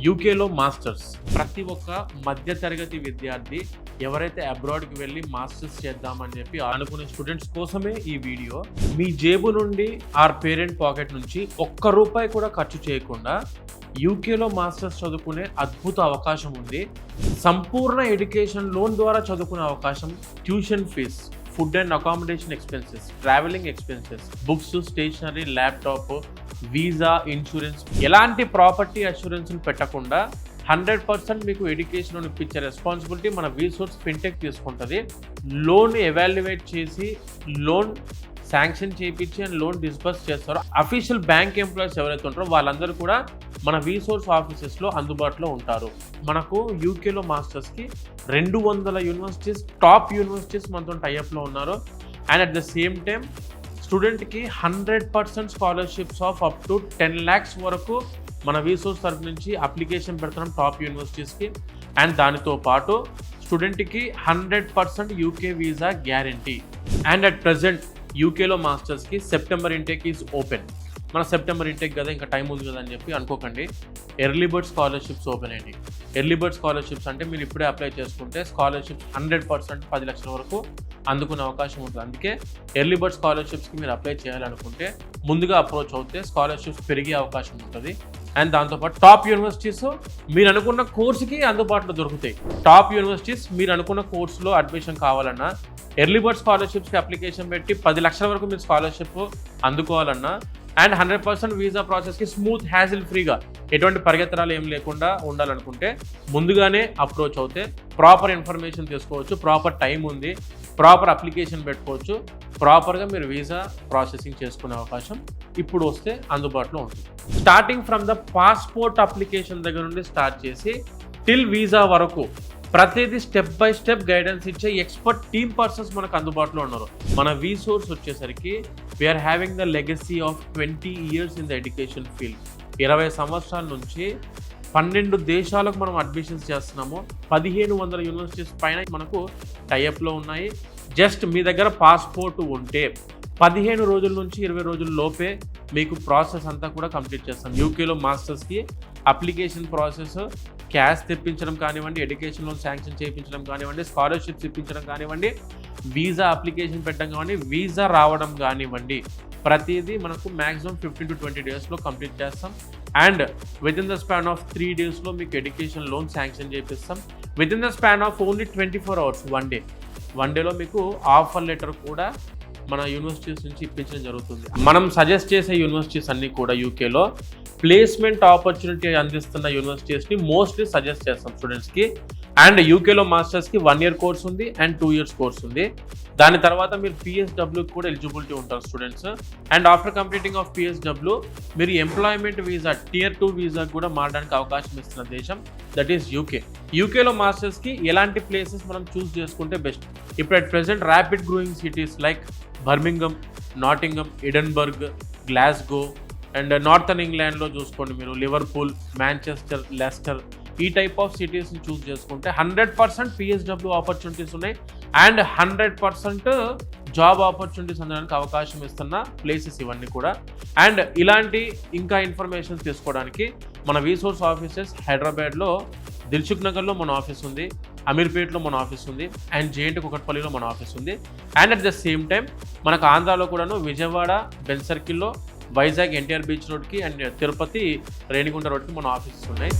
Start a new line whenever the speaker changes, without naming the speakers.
యూకేలో మాస్టర్స్ ప్రతి ఒక్క మధ్యతరగతి విద్యార్థి ఎవరైతే అబ్రాడ్కి వెళ్ళి మాస్టర్స్ చేద్దామని చెప్పి అనుకునే స్టూడెంట్స్ కోసమే ఈ వీడియో. మీ జేబు నుండి ఆర్ పేరెంట్ పాకెట్ నుంచి ఒక్క రూపాయి కూడా ఖర్చు చేయకుండా యూకేలో మాస్టర్స్ చదువుకునే అద్భుత అవకాశం ఉంది. సంపూర్ణ ఎడ్యుకేషన్ లోన్ ద్వారా చదువుకునే అవకాశం, tuition fees, food and accommodation expenses, travelling expenses, books, stationery, laptop, visa, insurance, ఎలాంటి ప్రాపర్టీ అష్యూరెన్స్ని పెట్టకుండా 100% మీకు ఎడ్యుకేషన్ ఇప్పించే రెస్పాన్సిబిలిటీ మన వీసోర్స్ ఫిన్టెక్ తీసుకుంటుంది. లోన్ ఎవాల్యుయేట్ చేసి లోన్ శాంక్షన్ చేయించి అండ్ లోన్ డిస్బర్స్ చేస్తారో అఫీషియల్ బ్యాంక్ ఎంప్లాయీస్ ఎవరైతే ఉంటారో వాళ్ళందరూ కూడా మన వీసోర్స్ ఆఫీసెస్లో అందుబాటులో ఉంటారు. మనకు యూకేలో మాస్టర్స్కి 200 యూనివర్సిటీస్, టాప్ యూనివర్సిటీస్ మనతో టైఅప్లో ఉన్నారు. And at the same time స్టూడెంట్కి 100% scholarships of up to 10 lakhs వరకు మన వీసోర్స్ తరఫు నుంచి అప్లికేషన్ పెడుతున్నాం టాప్ యూనివర్సిటీస్కి. అండ్ దానితో పాటు స్టూడెంట్కి 100% UK visa guarantee. And at present యూకేలో మాస్టర్స్కి సెప్టెంబర్ ఇంటేక్ ఈజ్ ఓపెన్. మన సెప్టెంబర్ ఇంటేక్ కదా, ఇంకా టైం ఉంది కదా అని చెప్పి అనుకోకండి. ఎర్లీ బర్డ్ స్కాలర్షిప్స్ ఓపెన్ అయ్యండి. ఎర్లీ బర్డ్ స్కాలర్షిప్స్ అంటే మీరు ఇప్పుడే అప్లై చేసుకుంటే స్కాలర్షిప్స్ 100% 10 లక్షల వరకు అందుకునే అవకాశం ఉంటుంది. అందుకే ఎర్లీ బర్డ్ స్కాలర్షిప్స్కి మీరు అప్లై చేయాలనుకుంటే ముందుగా అప్రోచ్ అవుతే స్కాలర్షిప్స్ పెరిగే అవకాశం ఉంటుంది. అండ్ దాంతోపాటు టాప్ యూనివర్సిటీస్ మీరు అనుకున్న కోర్సుకి అందుబాటులో దొరుకుతాయి. టాప్ యూనివర్సిటీస్ మీరు అనుకున్న కోర్సులో అడ్మిషన్ కావాలన్నా, ఎర్లీ బర్డ్ స్కాలర్షిప్స్కి అప్లికేషన్ పెట్టి 10 లక్షల వరకు మీరు స్కాలర్షిప్ అందుకోవాలన్నా, అండ్ 100% వీసా ప్రాసెస్కి స్మూత్ హ్యాసిల్ ఫ్రీగా ఎటువంటి పరిగెత్తరాలు ఏం లేకుండా ఉండాలనుకుంటే ముందుగానే అప్రోచ్ అవుతే ప్రాపర్ ఇన్ఫర్మేషన్ తీసుకోవచ్చు. ప్రాపర్ టైం ఉంది, ప్రాపర్ అప్లికేషన్ పెట్టుకోవచ్చు, ప్రాపర్గా మీరు వీసా ప్రాసెసింగ్ చేసుకునే అవకాశం ఇప్పుడు వస్తే అందుబాటులో ఉంటుంది. Starting from the passport application దగ్గర నుండి స్టార్ట్ చేసి టిల్ వీసా వరకు ప్రతిదీ స్టెప్ బై స్టెప్ గైడెన్స్ ఇచ్చే ఎక్స్పర్ట్ టీమ్ పర్సన్స్ మనకు అందుబాటులో ఉన్నారు. మన వీసోర్స్ వచ్చేసరికి we are having the legacy of 20 years in the education field. 20 సంవత్సరాల నుంచి 12 దేశాలకు మనం అడ్మిషన్స్ చేస్తున్నాము. 1500 యూనివర్సిటీస్ పైన మనకు టైఅప్లో ఉన్నాయి. జస్ట్ మీ దగ్గర పాస్పోర్ట్ ఉంటే 15 రోజుల నుంచి 20 రోజుల లోపే మీకు ప్రాసెస్ అంతా కూడా కంప్లీట్ చేస్తాం. యూకేలో మాస్టర్స్కి అప్లికేషన్ ప్రాసెస్, క్యాష్ తెప్పించడం కానివ్వండి, ఎడ్యుకేషన్ లోన్ శాంక్షన్ చేయించడం కానివ్వండి, స్కాలర్షిప్స్ ఇప్పించడం కానివ్వండి, వీసా అప్లికేషన్ పెట్టడం కానివ్వండి, వీసా రావడం కానివ్వండి, ప్రతిదీ మనకు మ్యాక్సిమం 15 to 20 daysలో కంప్లీట్ చేస్తాం. And with in the span of 3 daysలో మీకు ఎడ్యుకేషన్ లోన్ శాంక్షన్ చేపిస్తాం. With in the span of only 24 hours, 1 డేలో మీకు ఆఫర్ లెటర్ కూడా మన యూనివర్సిటీస్ నుంచి ఇప్పించడం జరుగుతుంది. మనం సజెస్ట్ చేసే యూనివర్సిటీస్ అన్నీ కూడా యూకేలో ప్లేస్మెంట్ ఆపర్చునిటీ అందిస్తున్న యూనివర్సిటీస్ని మోస్ట్లీ సజెస్ట్ చేస్తాం స్టూడెంట్స్కి. అండ్ యూకేలో మాస్టర్స్కి 1 year కోర్స్ ఉంది అండ్ 2 years కోర్స్ ఉంది. దాని తర్వాత మీరు PSWకి కూడా ఎలిజిబిలిటీ ఉంటారు students. And after completing of PSW మీరు ఎంప్లాయ్మెంట్ వీసా Tier 2 వీసాకి కూడా మారడానికి అవకాశం ఇస్తున్న దేశం దట్ ఈస్ యూకే. యూకేలో మాస్టర్స్కి ఎలాంటి ప్లేసెస్ మనం చూస్ చేసుకుంటే బెస్ట్? ఇప్పుడు at present rapid growing cities like Birmingham, Nottingham, Edinburgh, Glasgow, and northern ఇంగ్లాండ్లో చూసుకోండి మీరు లివర్పూల్, మాంచెస్టర్, లెస్టర్, ఈ టైప్ ఆఫ్ సిటీస్ని చూస్ చేసుకుంటే 100% PSW ఆపర్చునిటీస్ ఉన్నాయి. అండ్ 100% జాబ్ ఆపర్చునిటీస్ అందడానికి అవకాశం ఇస్తున్న ప్లేసెస్ ఇవన్నీ కూడా. అండ్ ఇలాంటి ఇంకా ఇన్ఫర్మేషన్ తీసుకోవడానికి మన వీసోర్స్ ఆఫీసెస్ హైదరాబాద్లో దిల్సుఖ్ నగర్లో మన ఆఫీస్ ఉంది, అమీర్పేట్లో మన ఆఫీస్ ఉంది, అండ్ జేఎన్టీ కుకట్పల్లిలో మన ఆఫీస్ ఉంది. And at the same time మనకు ఆంధ్రాలో కూడాను విజయవాడ బెన్ సర్కిల్లో, వైజాగ్ NTR బీచ్ రోడ్కి, అండ్ తిరుపతి రేణిగుంట రోడ్కి మన ఆఫీసెస్ ఉన్నాయి.